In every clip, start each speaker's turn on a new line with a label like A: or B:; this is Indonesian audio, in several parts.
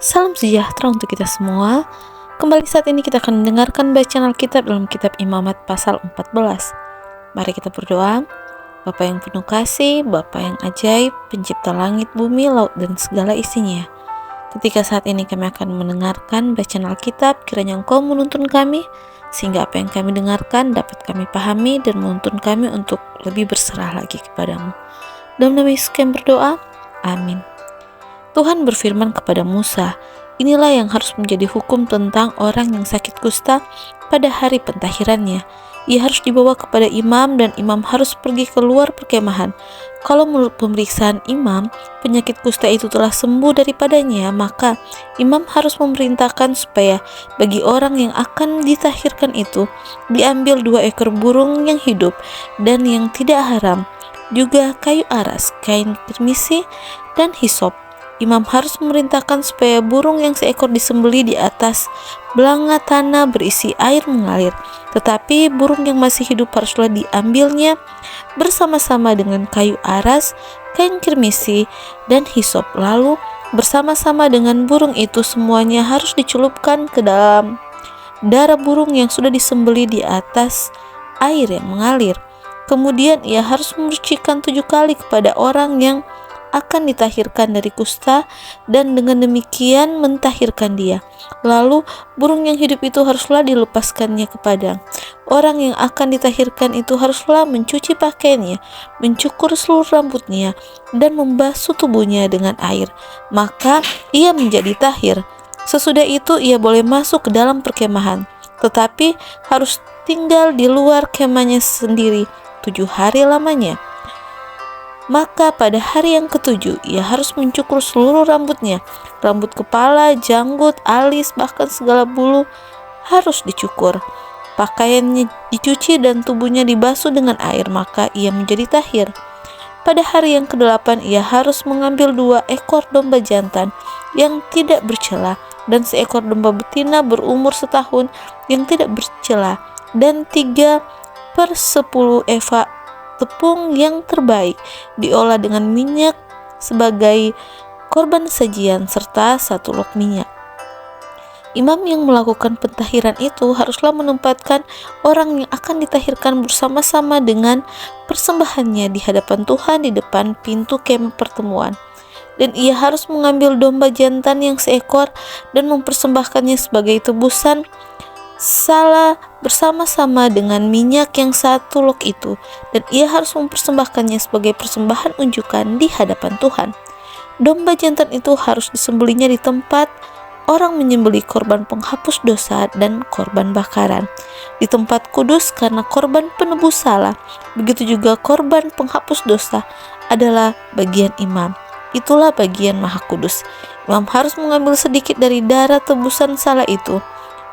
A: Salam sejahtera untuk kita semua. Kembali saat ini kita akan mendengarkan bacaan Alkitab dalam kitab Imamat pasal 14. Mari kita berdoa. Bapa yang penuh kasih, Bapa yang ajaib, pencipta langit, bumi, laut, dan segala isinya. Ketika saat ini kami akan mendengarkan bacaan Alkitab, kiranya Engkau menuntun kami, sehingga apa yang kami dengarkan dapat kami pahami dan menuntun kami untuk lebih berserah lagi kepadamu. Dalam nama Yesus kami berdoa, amin. Tuhan berfirman kepada Musa, inilah yang harus menjadi hukum tentang orang yang sakit kusta pada hari pentahirannya. Ia harus dibawa kepada imam dan imam harus pergi keluar perkemahan. Kalau menurut pemeriksaan imam, penyakit kusta itu telah sembuh daripadanya, maka imam harus memerintahkan supaya bagi orang yang akan ditahirkan itu diambil 2 ekor burung yang hidup dan yang tidak haram, juga kayu aras, kain kirmisi, dan hisop. Imam harus memerintahkan supaya burung yang seekor disembelih di atas belanga tanah berisi air mengalir, tetapi burung yang masih hidup haruslah diambilnya bersama-sama dengan kayu aras, kain kirmisi, dan hisop. Lalu bersama-sama dengan burung itu semuanya harus dicelupkan ke dalam darah burung yang sudah disembelih di atas air yang mengalir. Kemudian ia harus memercikan 7 kali kepada orang yang akan ditahirkan dari kusta, dan dengan demikian mentahirkan dia. Lalu burung yang hidup itu haruslah dilepaskannya ke padang. Orang yang akan ditahirkan itu haruslah mencuci pakaiannya, mencukur seluruh rambutnya, dan membasuh tubuhnya dengan air. Maka ia menjadi tahir. Sesudah itu ia boleh masuk ke dalam perkemahan, tetapi harus tinggal di luar kemahnya sendiri 7 hari lamanya. Maka pada hari yang ke-7 ia harus mencukur seluruh rambutnya, rambut kepala, janggut, alis, bahkan segala bulu harus dicukur. Pakaiannya dicuci dan tubuhnya dibasuh dengan air, maka ia menjadi tahir. Pada hari yang ke-8 ia harus mengambil 2 ekor domba jantan yang tidak bercela dan 1 ekor domba betina berumur setahun yang tidak bercela, dan 3/10 eva tepung yang terbaik diolah dengan minyak sebagai korban sajian serta 1 log minyak. Imam yang melakukan pentahiran itu haruslah menempatkan orang yang akan ditahirkan bersama-sama dengan persembahannya di hadapan Tuhan di depan pintu kemah pertemuan. Dan ia harus mengambil domba jantan yang 1 ekor dan mempersembahkannya sebagai tebusan salah bersama-sama dengan minyak yang 1 log itu, dan ia harus mempersembahkannya sebagai persembahan unjukan di hadapan Tuhan. Domba jantan itu harus disembelihnya di tempat orang menyembelih korban penghapus dosa dan korban bakaran, di tempat kudus karena korban penebus salah. Begitu juga korban penghapus dosa adalah bagian imam. Itulah bagian maha kudus. Imam harus mengambil sedikit dari darah tebusan salah itu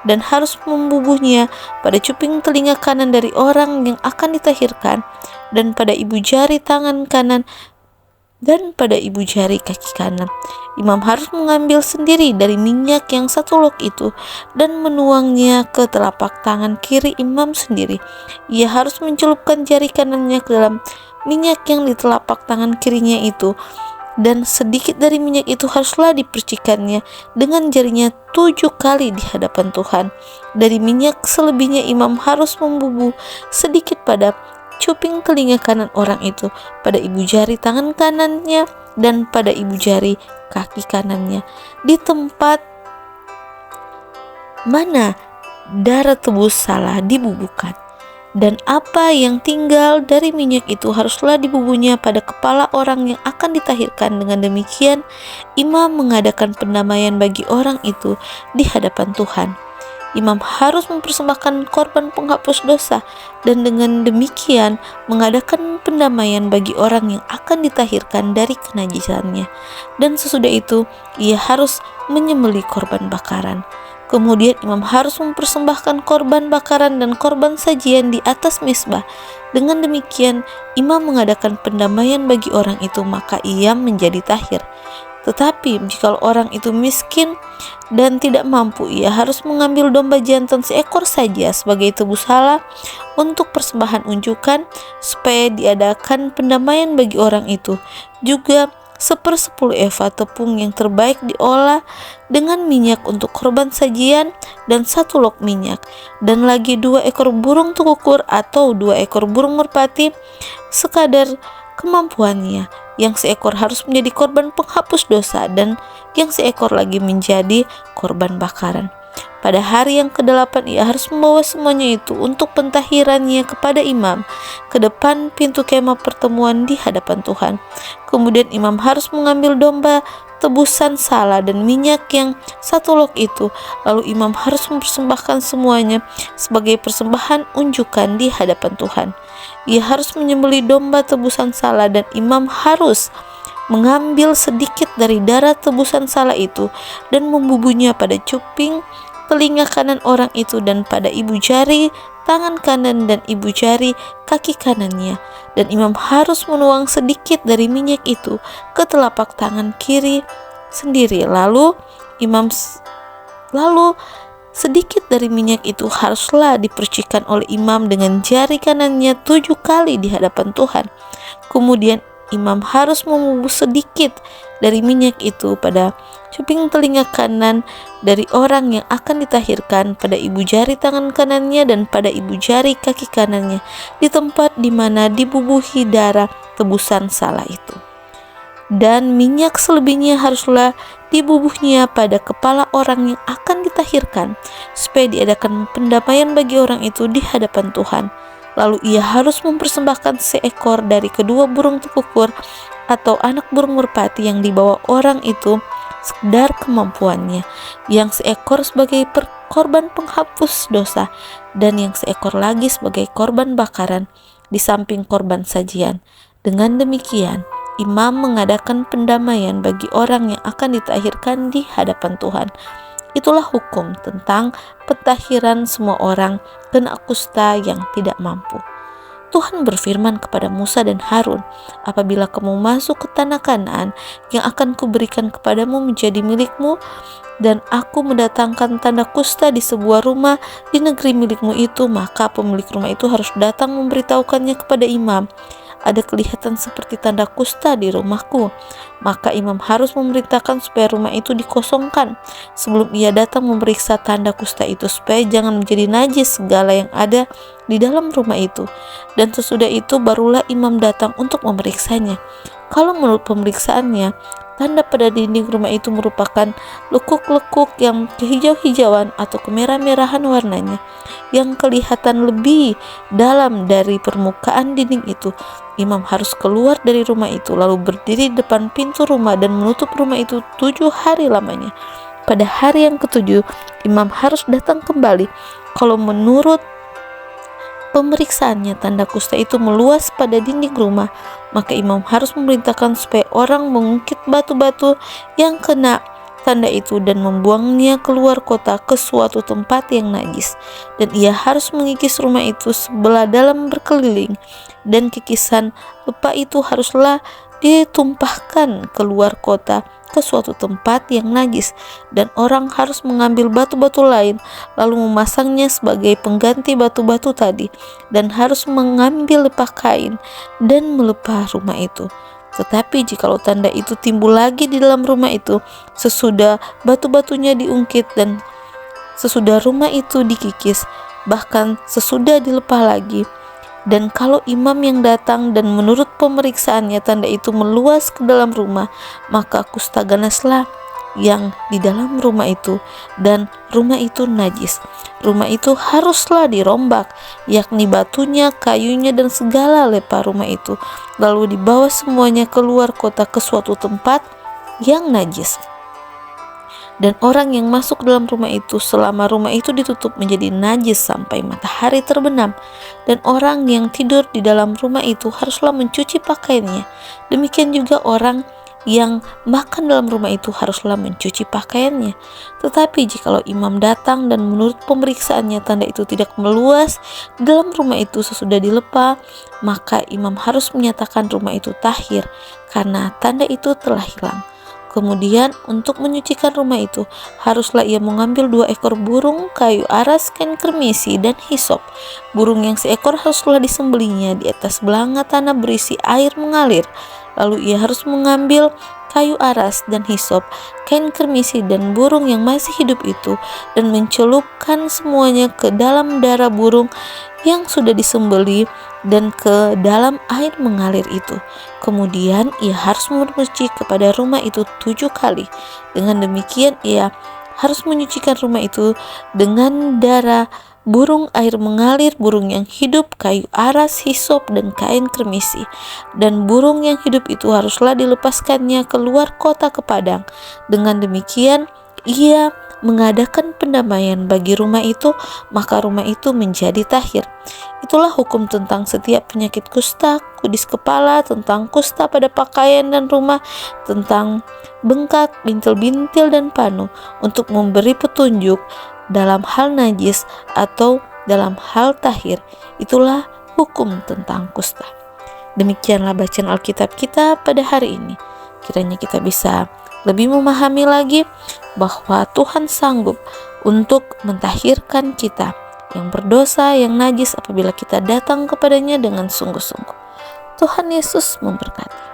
A: dan harus membubuhnya pada cuping telinga kanan dari orang yang akan ditahirkan, dan pada ibu jari tangan kanan, dan pada ibu jari kaki kanan. Imam harus mengambil sendiri dari minyak yang 1 log itu dan menuangnya ke telapak tangan kiri imam sendiri. Ia harus mencelupkan jari kanannya ke dalam minyak yang di telapak tangan kirinya itu, dan sedikit dari minyak itu haruslah dipercikannya dengan jarinya 7 kali di hadapan Tuhan. Dari minyak selebihnya imam harus membubuh sedikit pada cuping telinga kanan orang itu, pada ibu jari tangan kanannya, dan pada ibu jari kaki kanannya, di tempat mana darah tebus salah dibubuhkan. Dan apa yang tinggal dari minyak itu haruslah dibubuhnya pada kepala orang yang akan ditahirkan. Dengan demikian imam mengadakan pendamaian bagi orang itu di hadapan Tuhan. Imam harus mempersembahkan korban penghapus dosa, dan dengan demikian mengadakan pendamaian bagi orang yang akan ditahirkan dari kenajisannya. Dan sesudah itu ia harus menyembelih korban bakaran. Kemudian imam harus mempersembahkan korban bakaran dan korban sajian di atas mezbah. Dengan demikian imam mengadakan pendamaian bagi orang itu, maka ia menjadi tahir. Tetapi jika orang itu miskin dan tidak mampu, ia harus mengambil domba jantan 1 ekor saja sebagai tebus salah untuk persembahan unjukan, supaya diadakan pendamaian bagi orang itu. Juga 1/10 eva tepung yang terbaik diolah dengan minyak untuk korban sajian, dan 1 log minyak, dan lagi 2 ekor burung tukukur atau 2 ekor burung merpati sekadar kemampuannya. Yang seekor harus menjadi korban penghapus dosa, dan yang seekor lagi menjadi korban bakaran. Pada hari yang ke-8 ia harus membawa semuanya itu untuk pentahirannya kepada imam ke depan pintu kemah pertemuan di hadapan Tuhan. Kemudian imam harus mengambil domba tebusan salah dan minyak yang 1 log itu. Lalu imam harus mempersembahkan semuanya sebagai persembahan unjukan di hadapan Tuhan. Ia harus menyembelih domba tebusan salah, dan imam harus mengambil sedikit dari darah tebusan salah itu dan membubuhnya pada cuping telinga kanan orang itu, dan pada ibu jari tangan kanan dan ibu jari kaki kanannya. Dan imam harus menuang sedikit dari minyak itu ke telapak tangan kiri sendiri. Lalu sedikit dari minyak itu haruslah dipercikan oleh imam dengan jari kanannya 7 kali di hadapan Tuhan. Kemudian imam harus membubuh sedikit dari minyak itu pada cuping telinga kanan dari orang yang akan ditahirkan, pada ibu jari tangan kanannya dan pada ibu jari kaki kanannya, di tempat di mana dibubuhi darah tebusan salah itu. Dan minyak selebihnya haruslah dibubuhnya pada kepala orang yang akan ditahirkan, supaya diadakan pendamaian bagi orang itu di hadapan Tuhan. Lalu ia harus mempersembahkan seekor dari kedua burung tukukur atau anak burung merpati yang dibawa orang itu sekedar kemampuannya, yang seekor sebagai korban penghapus dosa, dan yang seekor lagi sebagai korban bakaran di samping korban sajian. Dengan demikian, imam mengadakan pendamaian bagi orang yang akan ditahirkan di hadapan Tuhan. Itulah hukum tentang pentahiran semua orang kena kusta yang tidak mampu. Tuhan berfirman kepada Musa dan Harun, apabila kamu masuk ke tanah Kanaan yang akan kuberikan kepadamu menjadi milikmu, dan aku mendatangkan tanda kusta di sebuah rumah di negeri milikmu itu, maka pemilik rumah itu harus datang memberitahukannya kepada imam. Ada kelihatan seperti tanda kusta di rumahku. Maka imam harus memerintahkan supaya rumah itu dikosongkan sebelum ia datang memeriksa tanda kusta itu, supaya jangan menjadi najis segala yang ada di dalam rumah itu. Dan sesudah itu barulah imam datang untuk memeriksanya. Kalau menurut pemeriksaannya tanda pada dinding rumah itu merupakan lekuk-lekuk yang kehijau-hijauan atau kemerah-merahan warnanya, yang kelihatan lebih dalam dari permukaan dinding itu, imam harus keluar dari rumah itu, lalu berdiri di depan pintu rumah dan menutup rumah itu 7 hari lamanya. Pada hari yang ke-7, imam harus datang kembali. Kalau menurut pemeriksaannya tanda kusta itu meluas pada dinding rumah, maka imam harus memerintahkan supaya orang mengungkit batu-batu yang kena tanda itu dan membuangnya keluar kota ke suatu tempat yang najis. Dan ia harus mengikis rumah itu sebelah dalam berkeliling, dan kikisan lepa itu haruslah ditumpahkan keluar kota ke suatu tempat yang najis, dan orang harus mengambil batu-batu lain lalu memasangnya sebagai pengganti batu-batu tadi, dan harus mengambil lepah kain dan melepah rumah itu. Tetapi jikalau tanda itu timbul lagi di dalam rumah itu sesudah batu-batunya diungkit dan sesudah rumah itu dikikis, bahkan sesudah dilepah lagi, dan kalau imam yang datang dan menurut pemeriksaannya tanda itu meluas ke dalam rumah, maka kusta ganaslah yang di dalam rumah itu, dan rumah itu najis. Rumah itu haruslah dirombak, yakni batunya, kayunya, dan segala lepah rumah itu, lalu dibawa semuanya keluar kota ke suatu tempat yang najis. Dan orang yang masuk dalam rumah itu selama rumah itu ditutup menjadi najis sampai matahari terbenam. Dan orang yang tidur di dalam rumah itu haruslah mencuci pakaiannya. Demikian juga orang yang makan dalam rumah itu haruslah mencuci pakaiannya. Tetapi jikalau imam datang dan menurut pemeriksaannya tanda itu tidak meluas dalam rumah itu sesudah dilepah, maka imam harus menyatakan rumah itu tahir, karena tanda itu telah hilang. Kemudian untuk menyucikan rumah itu haruslah ia mengambil 2 ekor burung kayu aras, kain kermisi, dan hisop. Burung yang seekor haruslah disembelihnya di atas belanga tanah berisi air mengalir. Lalu ia harus mengambil kayu aras dan hisop, kain kermisi dan burung yang masih hidup itu, dan mencelupkan semuanya ke dalam darah burung yang sudah disembelih dan ke dalam air mengalir itu. Kemudian ia harus bersuci kepada rumah itu 7 kali. Dengan demikian ia harus menyucikan rumah itu dengan darah burung, air mengalir, burung yang hidup, kayu aras, hisop, dan kain kermisi. Dan burung yang hidup itu haruslah dilepaskannya keluar kota ke padang. Dengan demikian ia mengadakan pendamaian bagi rumah itu, maka rumah itu menjadi tahir. Itulah hukum tentang setiap penyakit kusta, kudis kepala, tentang kusta pada pakaian dan rumah, tentang bengkak, bintil-bintil, dan panu, untuk memberi petunjuk dalam hal najis atau dalam hal tahir. Itulah hukum tentang kusta. Demikianlah bacaan Alkitab kita pada hari ini. Kiranya kita bisa lebih memahami lagi bahwa Tuhan sanggup untuk mentahirkan kita yang berdosa, yang najis, apabila kita datang kepadanya dengan sungguh-sungguh. Tuhan Yesus memberkati.